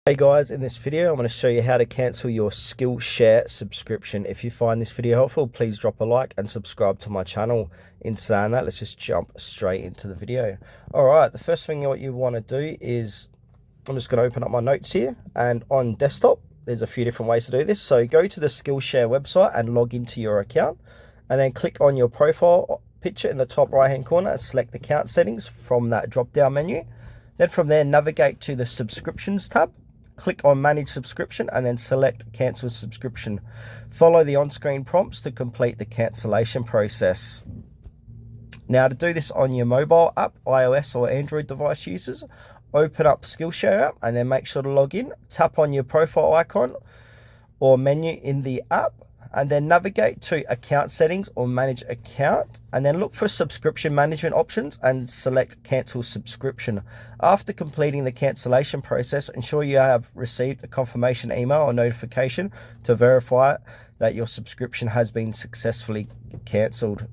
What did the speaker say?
Hey guys, in this video I'm going to show you how to cancel your Skillshare subscription. If you find this video helpful, please drop a like and subscribe to my channel. In saying that, let's just jump straight into the video. Alright, the first thing what you want to do is, I'm just going to open up my notes here, and on desktop there's a few different ways to do this. So go to the Skillshare website and log into your account, and then click on your profile picture in the top right hand corner and select account settings from that drop down menu. Then from there, navigate to the subscriptions tab. Click on manage subscription and then select cancel subscription. Follow the on-screen prompts to complete the cancellation process. Now to do this on your mobile app, iOS or Android device users, open up Skillshare app and then make sure to log in. Tap on your profile icon or menu in the app and then navigate to account settings or manage account, and then look for subscription management options and select cancel subscription. After completing the cancellation process, ensure you have received a confirmation email or notification to verify that your subscription has been successfully cancelled.